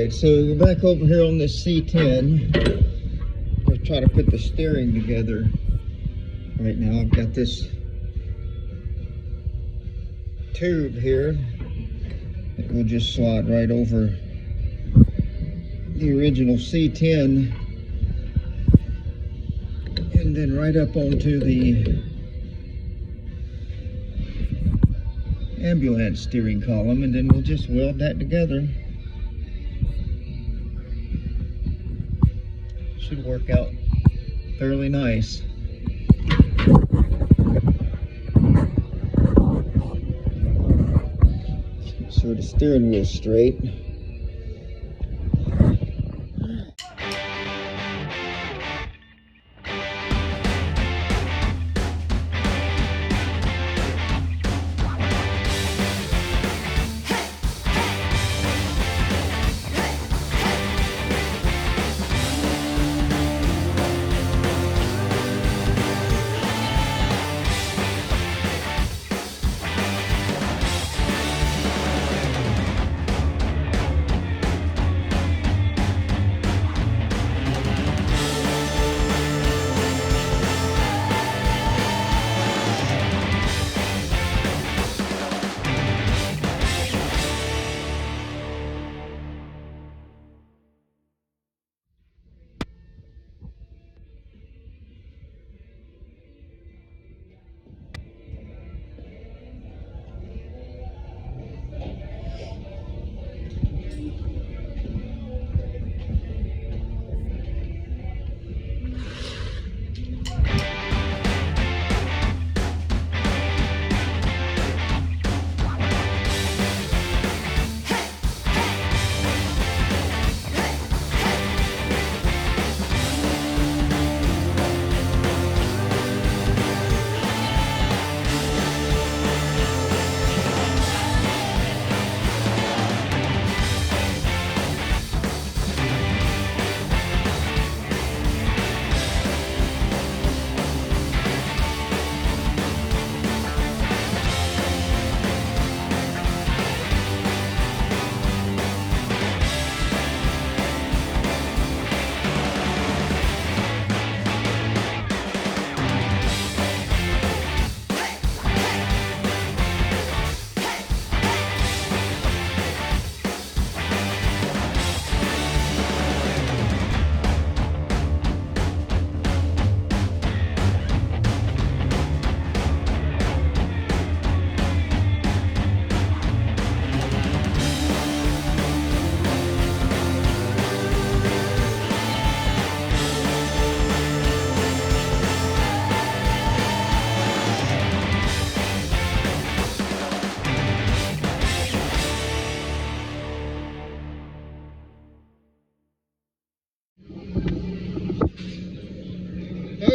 Alright, so we're back over here on this C10. We'll try to put the steering together right now. I've got this tube here that will just slide right over the original C10 and then right up onto the ambulance steering column, and then we'll just weld that together. Should work out fairly nice. Make sure the steering wheel's straight.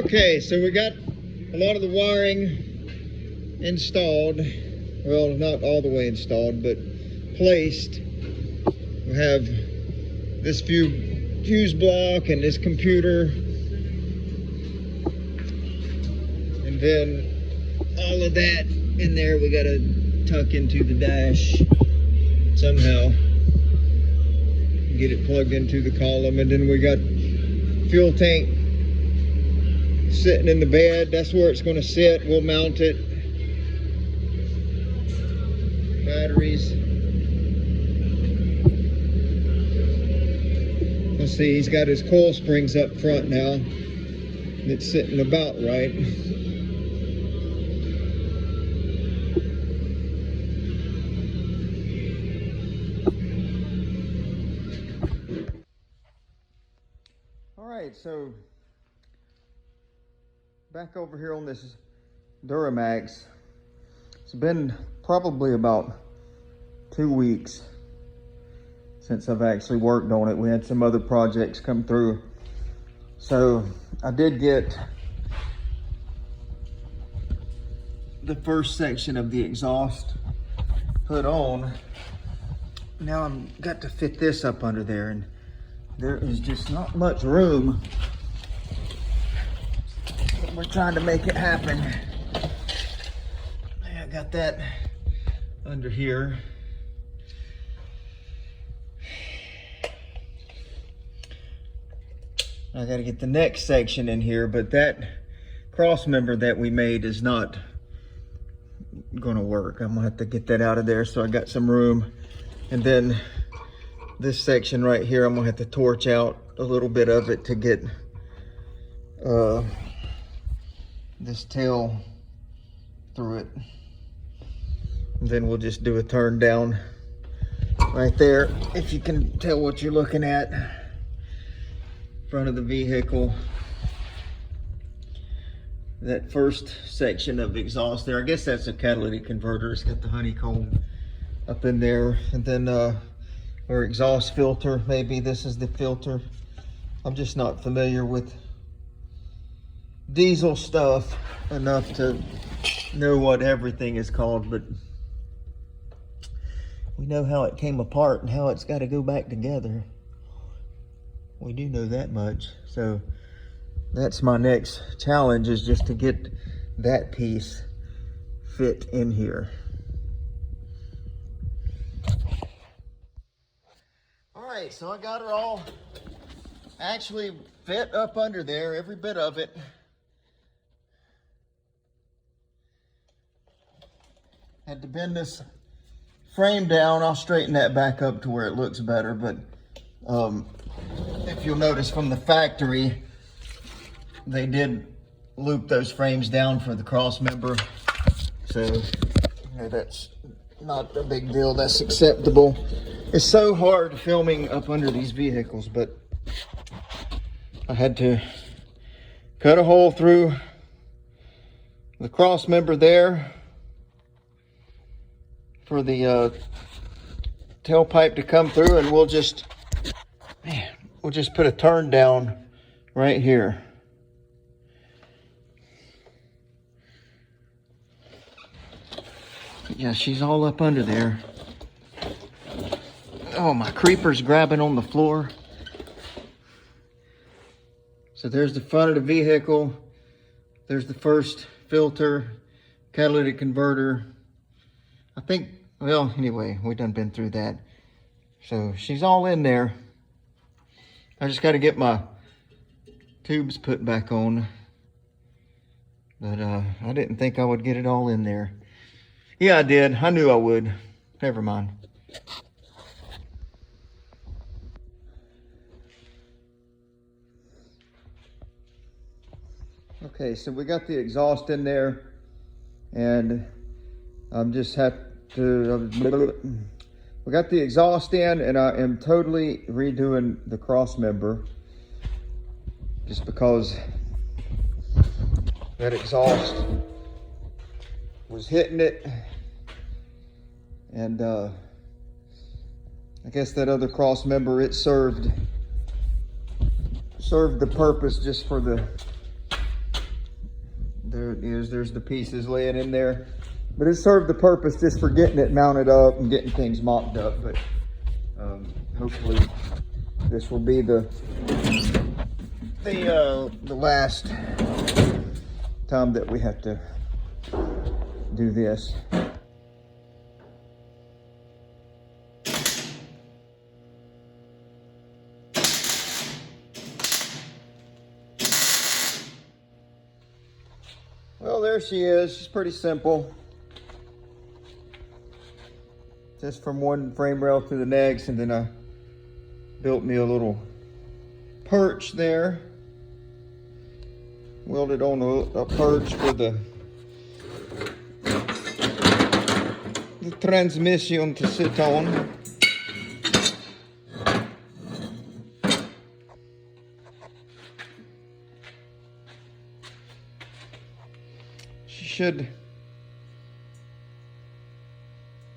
Okay, so we got a lot of the wiring installed. Well, not all the way installed, but placed. We have this fuse block and this computer. And then all of that in there we gotta tuck into the dash somehow. Get it plugged into the column, and then we got fuel tank sitting in the bed. That's where it's going to sit. We'll mount it. Batteries. Let's see, he's got his coil springs up front now. It's sitting about right. All right, so back over here on this Duramax. It's been probably about 2 weeks since I've actually worked on it. We had some other projects come through. So I did get the first section of the exhaust put on. Now I've got to fit this up under there, and there is just not much room. But we're trying to make it happen. I got that under here. I got to get the next section in here, but that cross member that we made is not gonna work. I'm gonna have to get that out of there, so I got some room. And then this section right here, I'm gonna have to torch out a little bit of it to get this tail through it. And then we'll just do a turn down right there, if you can tell what you're looking at. Front of the vehicle. That first section of exhaust there, I guess that's a catalytic converter. It's got the honeycomb up in there. And then our exhaust filter, maybe this is the filter. I'm just not familiar with diesel stuff enough to know what everything is called, but we know how it came apart and how it's got to go back together. We do know that much. So that's my next challenge, is just to get that piece fit in here. All right, so I got her all actually fit up under there, every bit of it. Had to bend this frame down. I'll straighten that back up to where it looks better, but if you'll notice from the factory, they did loop those frames down for the cross member. So, you know, that's not a big deal. That's acceptable. It's so hard filming up under these vehicles, but I had to cut a hole through the cross member there for the tailpipe to come through, and we'll just put a turn down right here. Yeah, she's all up under there. Oh, my creeper's grabbing on the floor. So there's the front of the vehicle. There's the first filter, catalytic converter. I think, well, anyway, we done been through that. So she's all in there. I just got to get my tubes put back on. But I didn't think I would get it all in there. Yeah, I did. I knew I would. Never mind. Okay, so we got the exhaust in there, and I'm just have to, we got the exhaust in, and I am totally redoing the cross member just because that exhaust was hitting it, and I guess that other cross member, it served the purpose just for the, there it is, there's the pieces laying in there, but it served the purpose just for getting it mounted up and getting things mocked up. But hopefully this will be the last time that we have to do this. Well, there she is. She's pretty simple. Just from one frame rail to the next, and then I built me a little perch there. Welded on a perch for the transmission to sit on. She should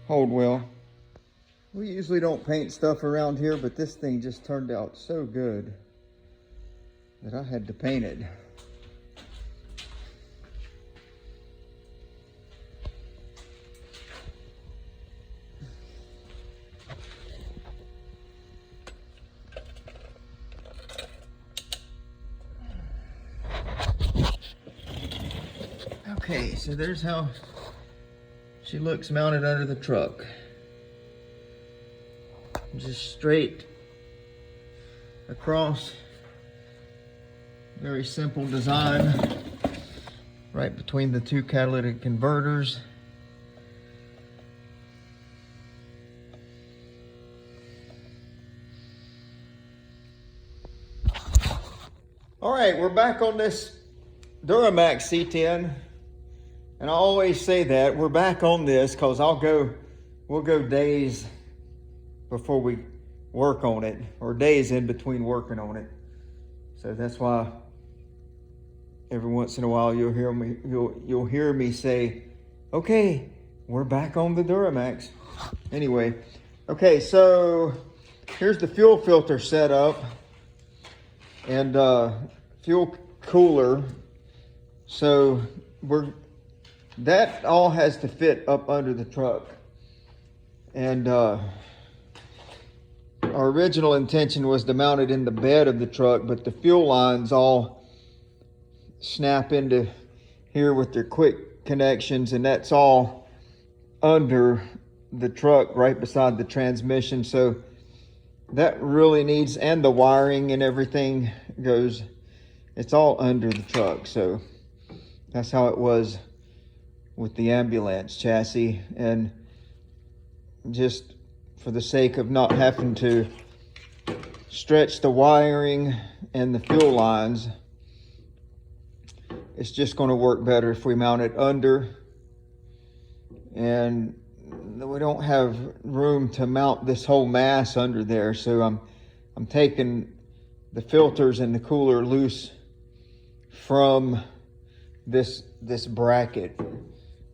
hold well. We usually don't paint stuff around here, but this thing just turned out so good that I had to paint it. Okay, so there's how she looks mounted under the truck. Just straight across Very simple design, right between the two catalytic converters. All right, we're back on this Duramax C10, and I always say that we're back on this because we'll go days before we work on it, or days in between working on it. So that's why every once in a while you'll hear me say, okay, we're back on the Duramax. Anyway, okay, so here's the fuel filter set up and fuel cooler. So that all has to fit up under the truck. And our original intention was to mount it in the bed of the truck, but the fuel lines all snap into here with their quick connections, and that's all under the truck right beside the transmission. So that really needs, and the wiring and everything goes, it's all under the truck. So that's how it was with the ambulance chassis. And just for the sake of not having to stretch the wiring and the fuel lines, it's just going to work better if we mount it under. And we don't have room to mount this whole mass under there, so I'm taking the filters and the cooler loose from this bracket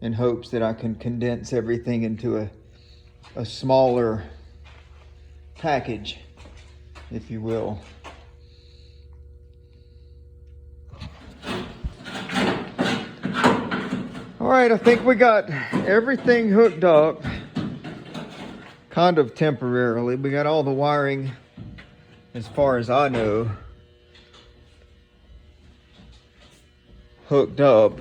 in hopes that I can condense everything into a smaller package, if you will. All right, I think we got everything hooked up, kind of temporarily. We got all the wiring, as far as I know, hooked up.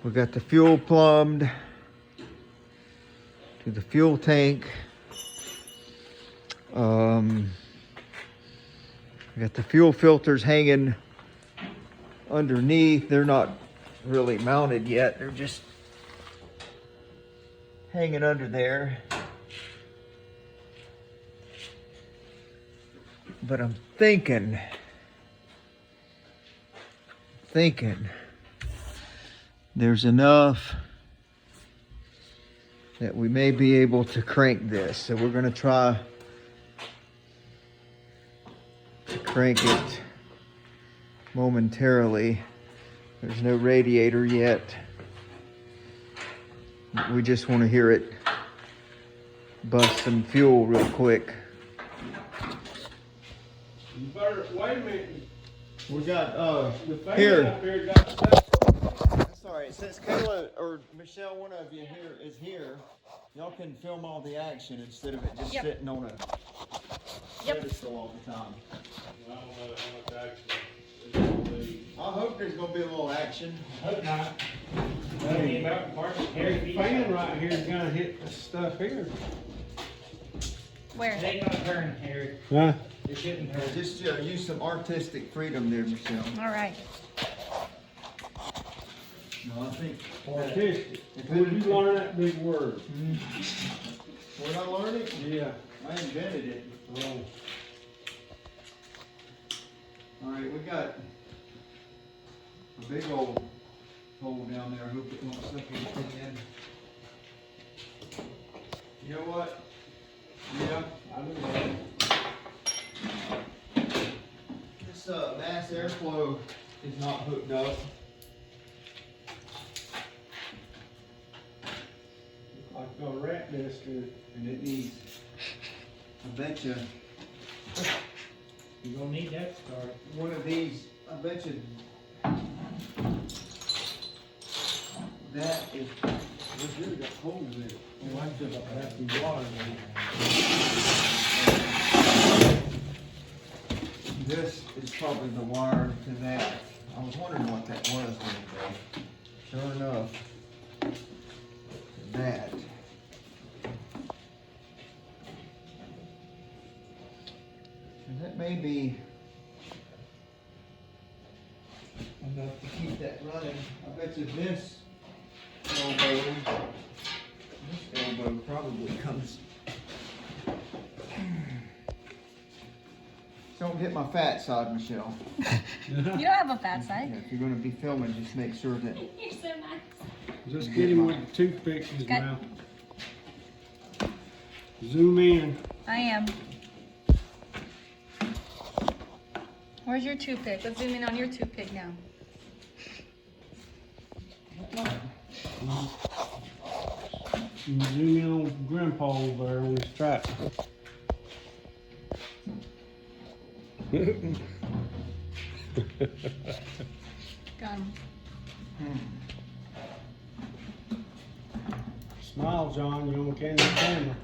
We got the fuel plumbed to the fuel tank. We got the fuel filters hanging underneath. They're not really mounted yet. They're just hanging under there. But I'm thinking there's enough that we may be able to crank this. So we're going to try to crank it momentarily. There's no radiator yet. We just want to hear it bust some fuel real quick. You better wait a minute. We got The fan here. up there got stuff. That's all right. Since Kayla or Michelle, one of you is here, y'all can film all the action instead of it just sitting on a pedestal all the time. I don't know how much action there's gonna be. I hope there's gonna be a little action. Hope not. The fan right here is gonna hit the stuff here. It ain't gonna turn, Harry. Huh? It shouldn't turn. Just use some artistic freedom there, Michelle. All right. No, I think Artistic. Where did you learn that big word? when I learned it, Yeah. I invented it. Oh. All right, we got a big old hole down there. I hope it won't suck anything in. You know what? Yeah, I do that. this mass airflow is not hooked up. Like a rat nest in it. And it needs, I bet you, You're gonna need that to start. one of these, I bet you that is, It's really got holes in it. Well, I just have to water it. this is probably the wire to that. I was wondering what that was the other day. Sure enough, that. And that may be running. I bet you this elbow probably comes. Don't hit my fat side, Michelle. You don't have a fat side. Yeah, if you're going to be filming, just make sure that. You're so nice. Just get him with the toothpick in his Okay. mouth. Zoom in. I am. Where's your toothpick? Let's zoom in on your toothpick now. And zoom in on Grandpa over there on his tractor. Got him. Smile, John. You on camera.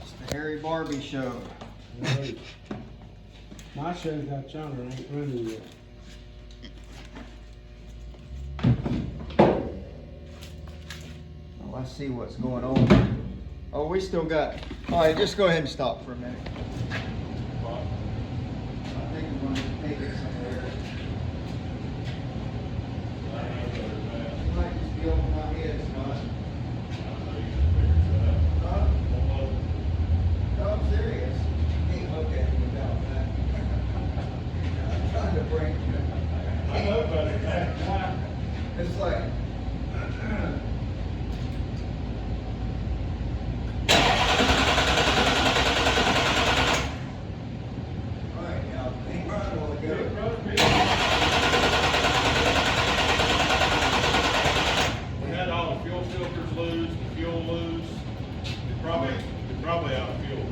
It's the Harry Barbie show. Right. My show's got Chandler ain't running yet. Oh, I see what's going on. Oh, we still got. All right, just go ahead and stop for a minute. I think I'm going to take it somewhere. It might just be over my head, Scott. Huh? No, I'm serious. You can't look at me without that. I'm trying to break you. I know about it. It's like. We had all the fuel filters loose, the fuel loose. It's probably out of fuel.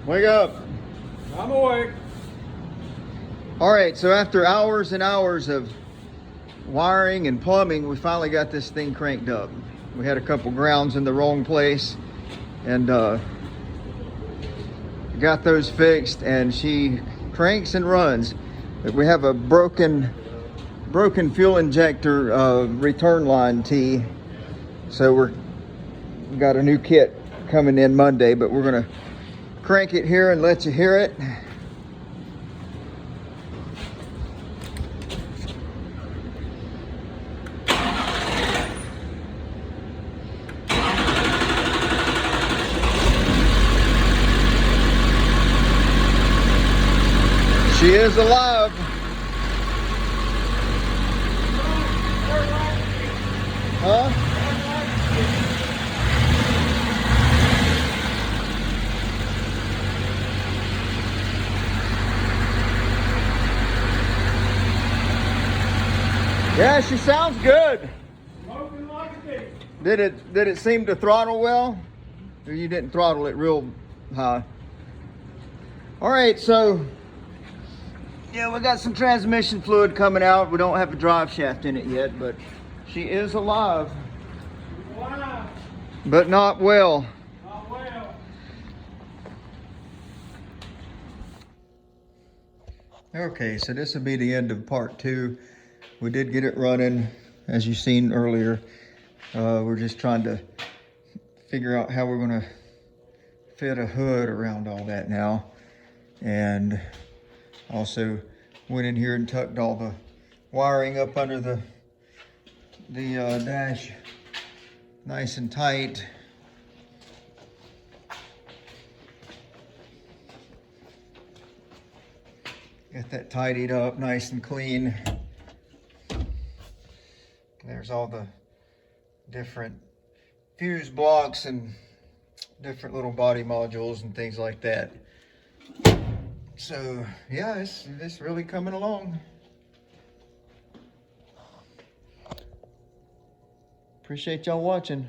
Wake up. I'm awake. All right, so after hours and hours of wiring and plumbing, we finally got this thing cranked up. We had a couple grounds in the wrong place and got those fixed, and she cranks and runs. But we have a broken fuel injector return line T, so we got a new kit coming in Monday, but we're gonna crank it here and let you hear it. She is alive. Huh? Yeah, she sounds good. Smoking like a dick. Did it seem to throttle well? Or you didn't throttle it real high? All right, so yeah, we got some transmission fluid coming out. We don't have a drive shaft in it yet, but she is alive, Wow. but not well. Not well. Okay, so this will be the end of part 2. We did get it running, as you seen earlier. We're just trying to figure out how we're gonna fit a hood around all that now. And also went in here and tucked all the wiring up under the dash nice and tight. Get that tidied up nice and clean. There's all the different fuse blocks and different little body modules and things like that. So yeah, it's really coming along. Appreciate y'all watching.